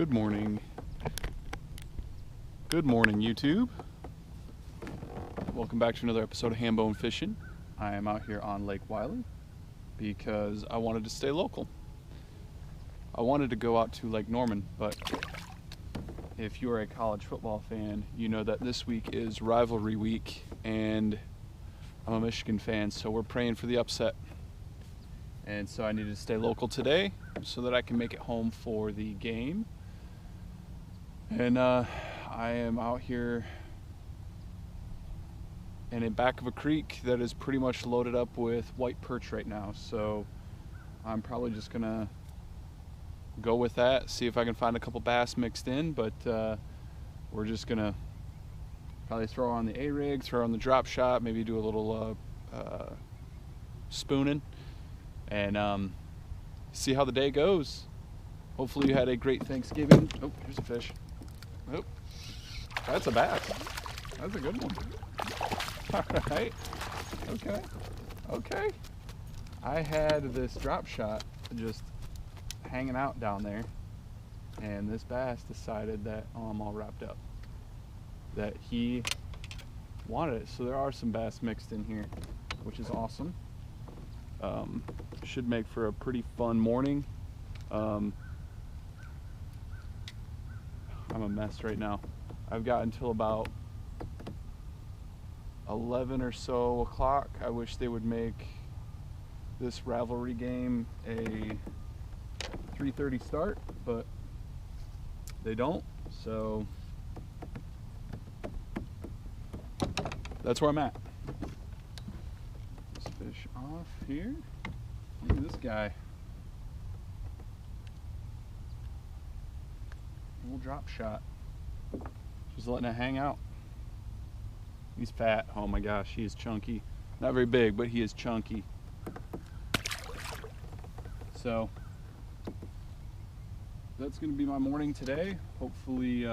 Good morning. Good morning, YouTube. Welcome back to another episode of Hambone Fishing. I am out here on Lake Wylie because I wanted to stay local. I wanted to go out to Lake Norman, but if you are a college football fan, you know that this week is rivalry week, and I'm a Michigan fan, so we're praying for the upset. And so I needed to stay local today so that I can make it home for the game. And I am out here in the back of a creek that is pretty much loaded up with white perch right now. So I'm probably just gonna go with that, see if I can find a couple bass mixed in, but we're just gonna probably throw on the A-rig, throw on the drop shot, maybe do a little spooning, and see how the day goes. Hopefully you had a great Thanksgiving. Oh, here's a fish. Oh, that's a bass. That's a good one. All right. Okay. I had this drop shot just hanging out down there, and this bass decided that, oh, I'm all wrapped up, that he wanted it. So there are some bass mixed in here, which is awesome. Should make for a pretty fun morning. I'm a mess right now. I've got until about 11 or so o'clock. I wish they would make this rivalry game a 3:30 start, but they don't, so that's where I'm at. Let's fish off here. Look at this guy. Little drop shot. Just letting it hang out. He's fat. Oh my gosh, he is chunky. Not very big, but he is chunky. So that's going to be my morning today. Hopefully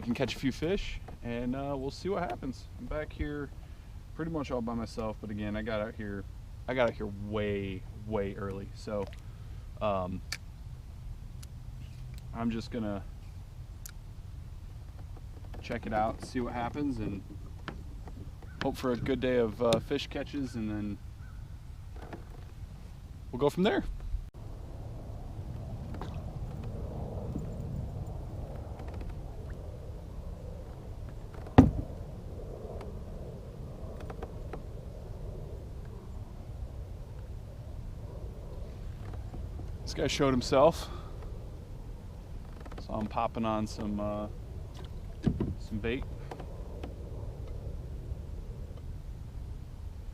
can catch a few fish, and we'll see what happens. I'm back here pretty much all by myself, but again, I got out here way early, so I'm just gonna check it out, see what happens, and hope for a good day of fish catches, and then we'll go from there. This guy showed himself, so I'm popping on some bait.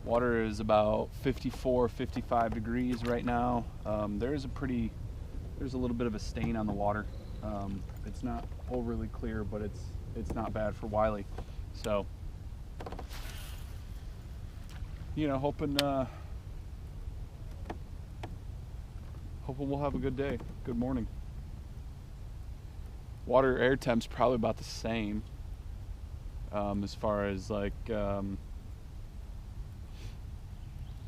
Water is about 54, 55 degrees right now. There's a little bit of a stain on the water. It's not overly clear, but it's not bad for Wylie. So, you know, hoping we'll have a good day, good morning. Water air temp's probably about the same, as far as like,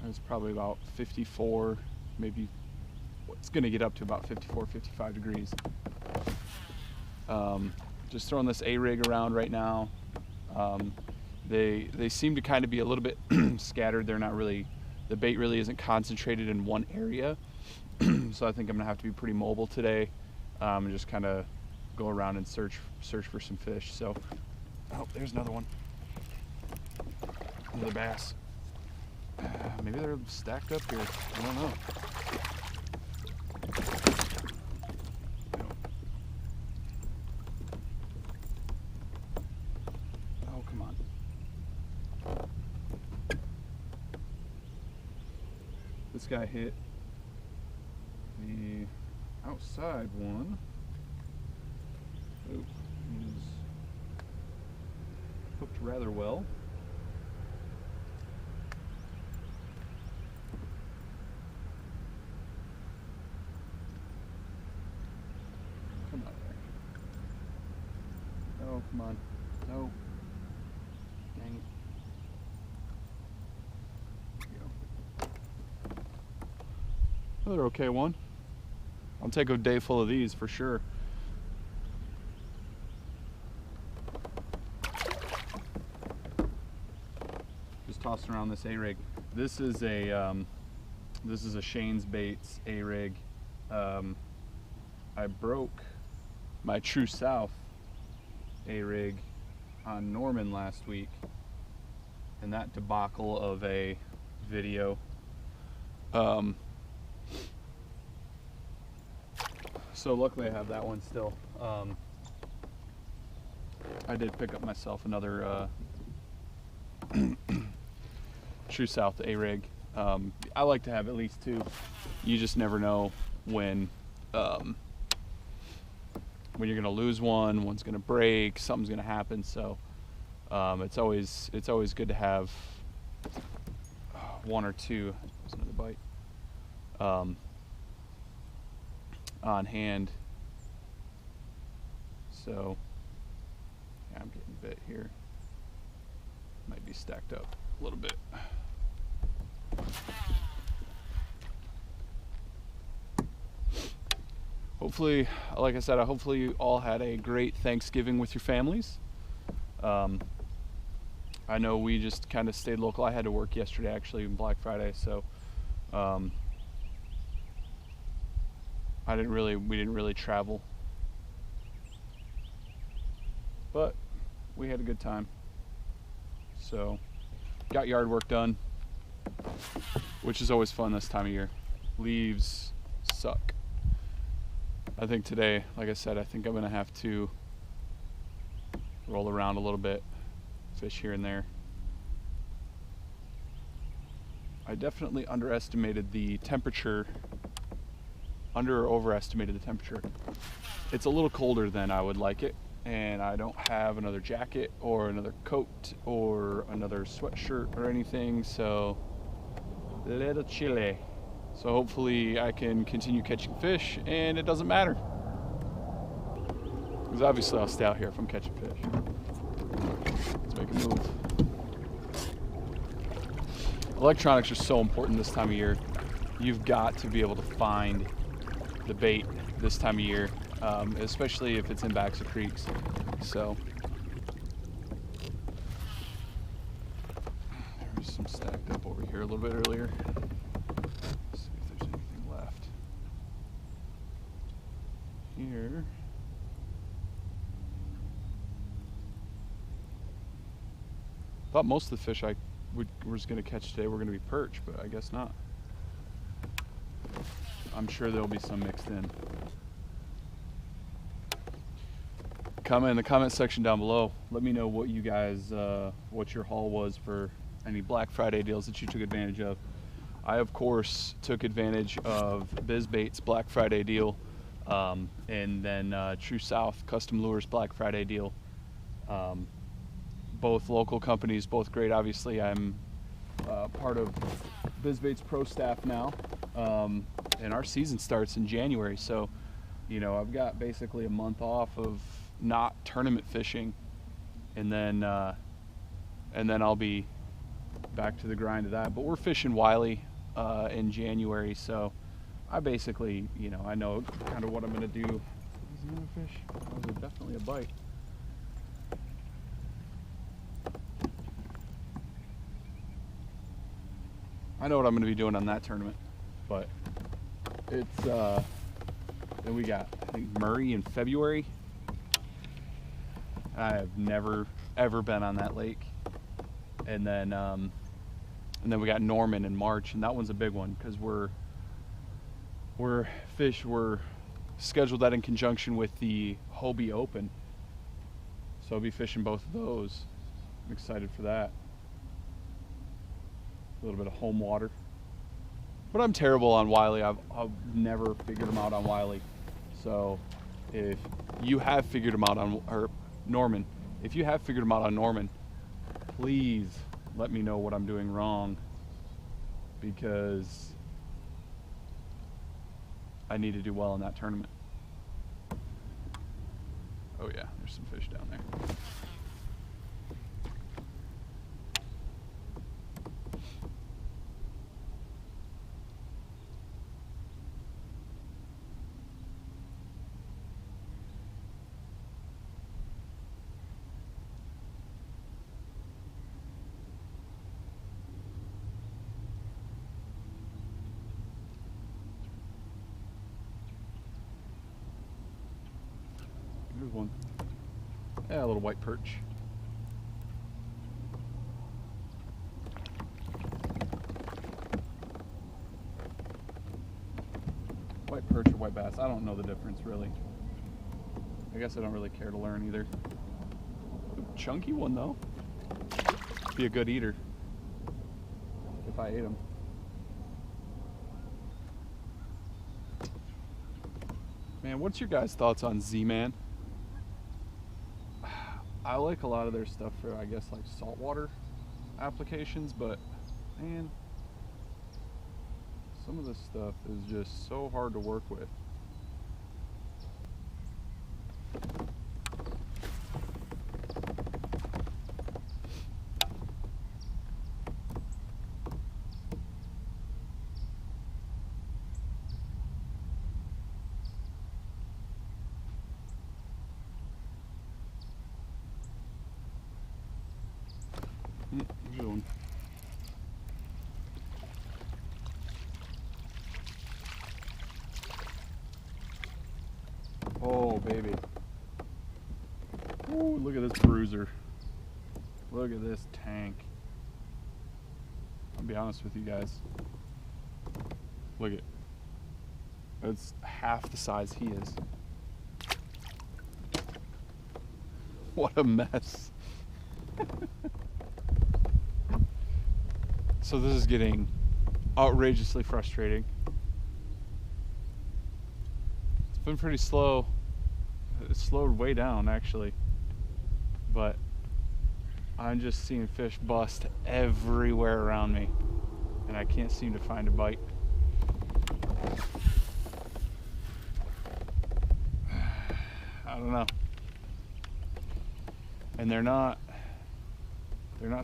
it's probably about 54, maybe it's gonna get up to about 54, 55 degrees. Just throwing this A-rig around right now. They seem to kind of be a little bit scattered. They're not really, the bait really isn't concentrated in one area. So I think I'm gonna have to be pretty mobile today, and just kind of go around and search for some fish. So, oh, there's another one, another bass. Maybe they're stacked up here. I don't know. Oh, come on. This guy hit the outside one. Oh, he's hooked rather well. Come on there. Oh, come on. No. Dang it. There we go. Another okay one. I'll take a day full of these for sure. Just tossing around this A-rig. This is a Shane's Baits A-rig. I broke my True South A-rig on Norman last week, and that debacle of a video. So luckily I have that one still. I did pick up myself another True South A-rig. I like to have at least two. You just never know when you're gonna lose one, one's gonna break, something's gonna happen. So it's always good to have one or two. There's another bite. On hand. So yeah, I'm getting bit here. Might be stacked up a little bit. Hopefully, like I said, hopefully you all had a great Thanksgiving with your families. I know we just kind of stayed local. I had to work yesterday, actually, Black Friday, so we didn't really travel, but we had a good time. So got yard work done, which is always fun this time of year. Leaves suck. I think today, like I said, I think I'm gonna have to roll around a little bit, fish here and there. I definitely underestimated the temperature, or overestimated the temperature. It's a little colder than I would like it, and I don't have another jacket or another coat or another sweatshirt or anything, so a little chilly. So hopefully I can continue catching fish and it doesn't matter. Because obviously I'll stay out here if I'm catching fish. Let's make a move. Electronics are so important this time of year. You've got to be able to find the bait this time of year, especially if it's in backs of creeks. So there's some stacked up over here a little bit earlier. Let's see if there's anything left here. Thought most of the fish I was going to catch today were going to be perch, but I guess not. I'm sure there'll be some mixed in. Comment in the comment section down below. Let me know what you guys, what your haul was for any Black Friday deals that you took advantage of. I, of course, took advantage of BizBait's Black Friday deal, and then True South Custom Lures Black Friday deal. Both local companies, both great. Obviously, I'm part of BizBait's pro staff now, and our season starts in January. So, you know, I've got basically a month off of not tournament fishing, and then I'll be back to the grind of that. But we're fishing Wylie in January, so I basically, you know, I know kind of what I'm gonna do. Is another fish? That was definitely a bite. I know what I'm going to be doing on that tournament, but it's, then we got, I think, Murray in February. I have never, ever been on that lake. And then we got Norman in March, and that one's a big one, because we're scheduled that in conjunction with the Hobie Open. So I'll be fishing both of those. I'm excited for that. A little bit of home water, but I'm terrible on Wylie. I've never figured them out on Wylie. So if you have figured them out on, or Norman, if you have figured them out on Norman, please let me know what I'm doing wrong, because I need to do well in that tournament. Oh yeah, there's some fish down there. Here's one. Yeah, a little white perch. White perch or white bass, I don't know the difference really. I guess I don't really care to learn either. Ooh, chunky one though. Be a good eater if I ate them. Man, what's your guys' thoughts on Z-Man? I like a lot of their stuff for, I guess, like saltwater applications, but man, some of this stuff is just so hard to work with. Good one. Oh, baby. Ooh, look at this bruiser. Look at this tank. I'll be honest with you guys. Look at it. It's half the size he is. What a mess. So this is getting outrageously frustrating. It's been pretty slow. It slowed way down actually. But I'm just seeing fish bust everywhere around me. And I can't seem to find a bite. I don't know. And they're not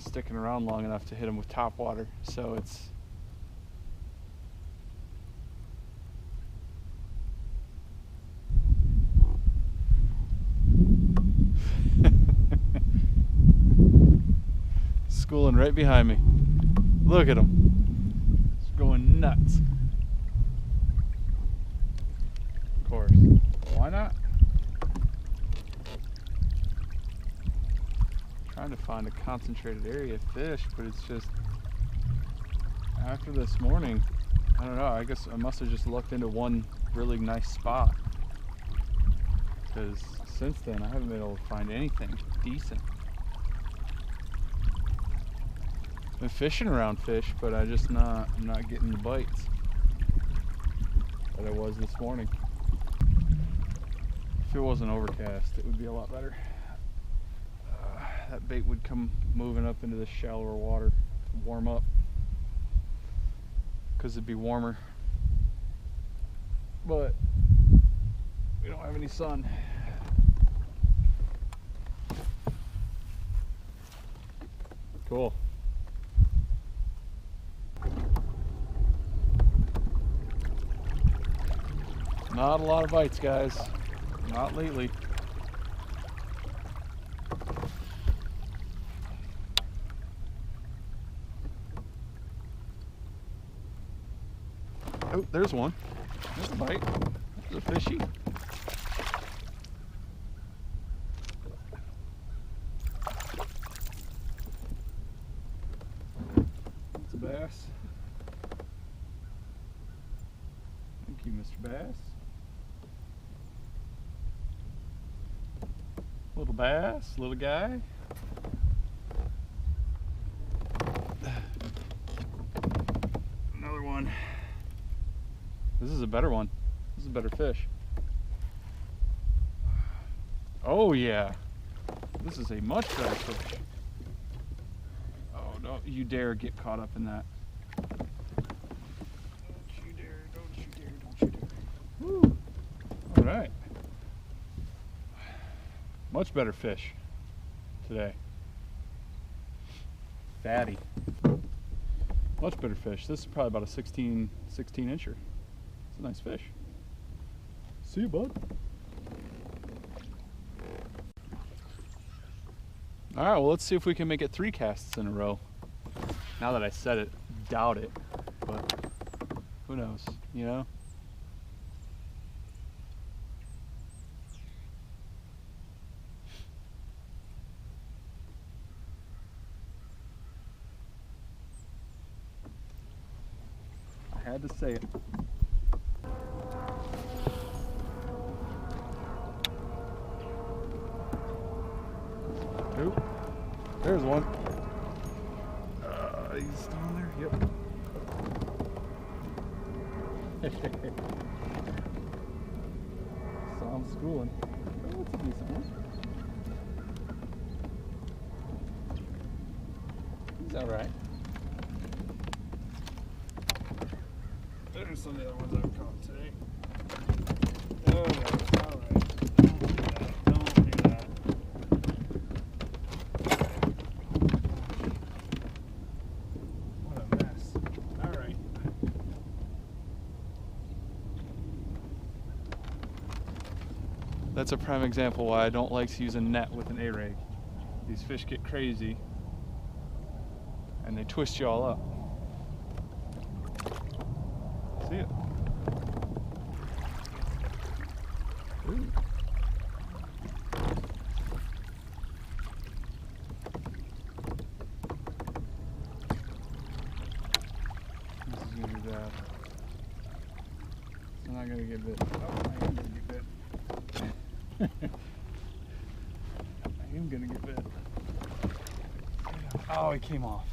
sticking around long enough to hit them with top water, so it's schooling right behind me. Look at them. It's going nuts. Of course. Why not? Trying to find a concentrated area of fish, but it's just after this morning, I don't know, I guess I must have just looked into one really nice spot, because since then I haven't been able to find anything decent. Been fishing around fish, but I'm not getting the bites that I was this morning. If it wasn't overcast, it would be a lot better. That bait would come moving up into this shallower water to warm up, because it'd be warmer. But we don't have any sun. Cool. Not a lot of bites, guys. Not lately. Oh, there's one. There's a bite. There's a fishy. It's a bass. Thank you, Mr. Bass. Little bass, little guy. Another one. This is a better one. This is a better fish. Oh yeah. This is a much better fish. Oh, don't you dare get caught up in that. Don't you dare, don't you dare, don't you dare. Woo. All right. Much better fish today. Fatty. Much better fish. This is probably about a 16 incher. It's a nice fish. See you, bud. All right, well, let's see if we can make it 3 casts in a row. Now that I said it, doubt it, but who knows, you know? had to say it. Oop, there's one. He's still in there? Yep. Saw him schooling. Oh, that's a decent one. He's alright. There's some of the other ones I've caught today. Oh, alright. Don't do that. Don't do that. What a mess. Alright. That's a prime example why I don't like to use a net with an A-rig. These fish get crazy and they twist you all up. See it? Ooh. This is gonna be bad. I'm not gonna get bit. Oh, I am gonna get bit. I am gonna get bit. Oh, it came off.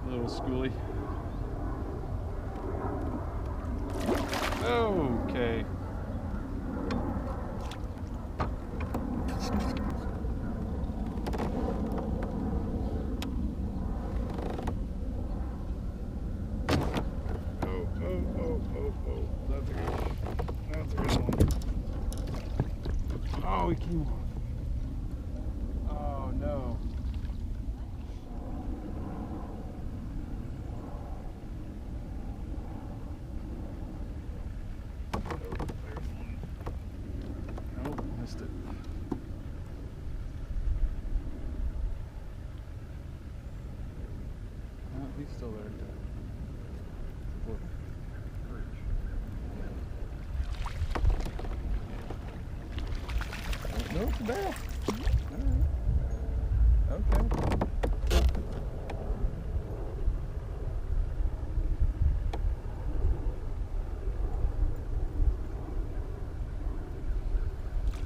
Little schoolie. Okay. Oh. That's a good one. Oh, he came off. Oh no. Missed it. Oh, he's still there. No, it's a barrel. Alright. Okay.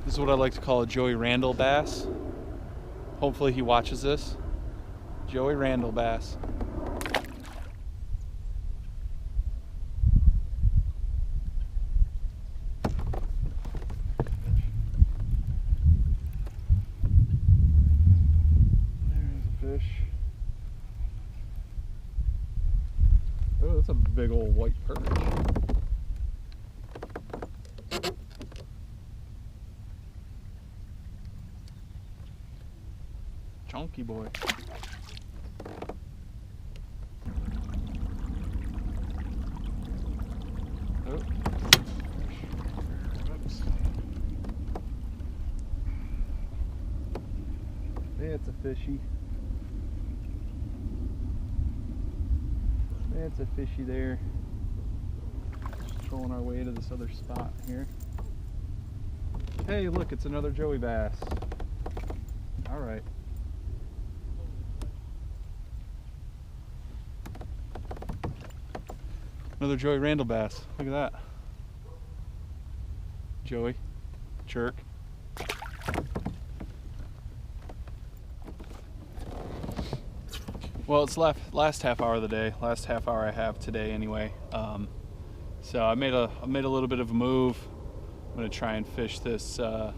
This is what I like to call a Joey Randall bass. Hopefully he watches this. Joey Randall bass. There's a fish. Oh, that's a big old white perch. Chunky boy. Oh. Oops. It's a fishy. That's a fishy there. Just trolling our way to this other spot here. Hey, look, it's another Joey bass. All right. Another Joey Randall bass. Look at that. Joey. Jerk. Well, it's last half hour of the day. Last half hour I have today anyway. So I made a little bit of a move. I'm gonna try and fish this. Try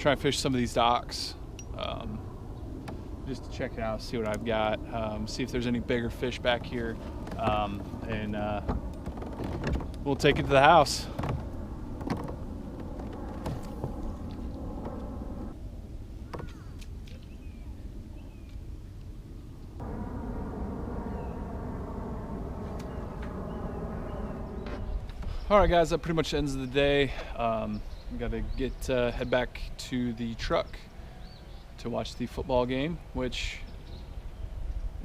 and fish some of these docks. Just to check it out, see what I've got, see if there's any bigger fish back here, and we'll take it to the house. All right, guys, that pretty much ends the day. We got to head back to the truck to watch the football game, which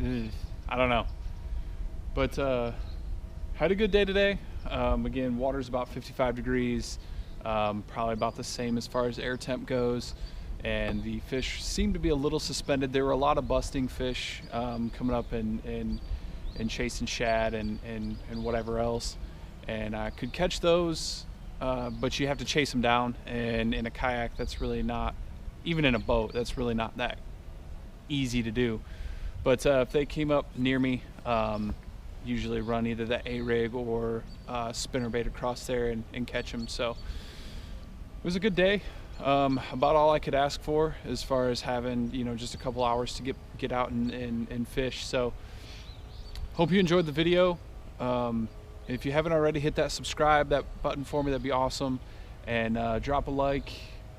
I don't know, but had a good day today. Again, water's about 55 degrees, probably about the same as far as air temp goes, and the fish seemed to be a little suspended. There were a lot of busting fish coming up and chasing shad and whatever else, and I could catch those, but you have to chase them down, and in a kayak that's really not, even in a boat, that's really not that easy to do. But if they came up near me, usually run either the A-rig or spinnerbait across there and catch them. So it was a good day. About all I could ask for as far as having, you know, just a couple hours to get out and fish. So hope you enjoyed the video. If you haven't already, hit that subscribe, that button for me, that'd be awesome. And drop a like,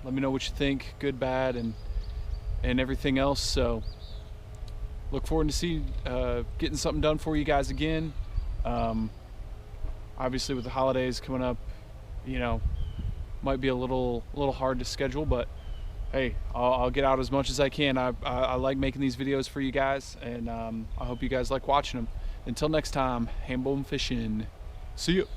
let me know what you think, good, bad, and everything else. So look forward to getting something done for you guys again. Obviously with the holidays coming up, you know, might be a little hard to schedule, but hey, I'll get out as much as I can. I like making these videos for you guys, and I hope you guys like watching them. Until next time, Hambone Fishing. See you.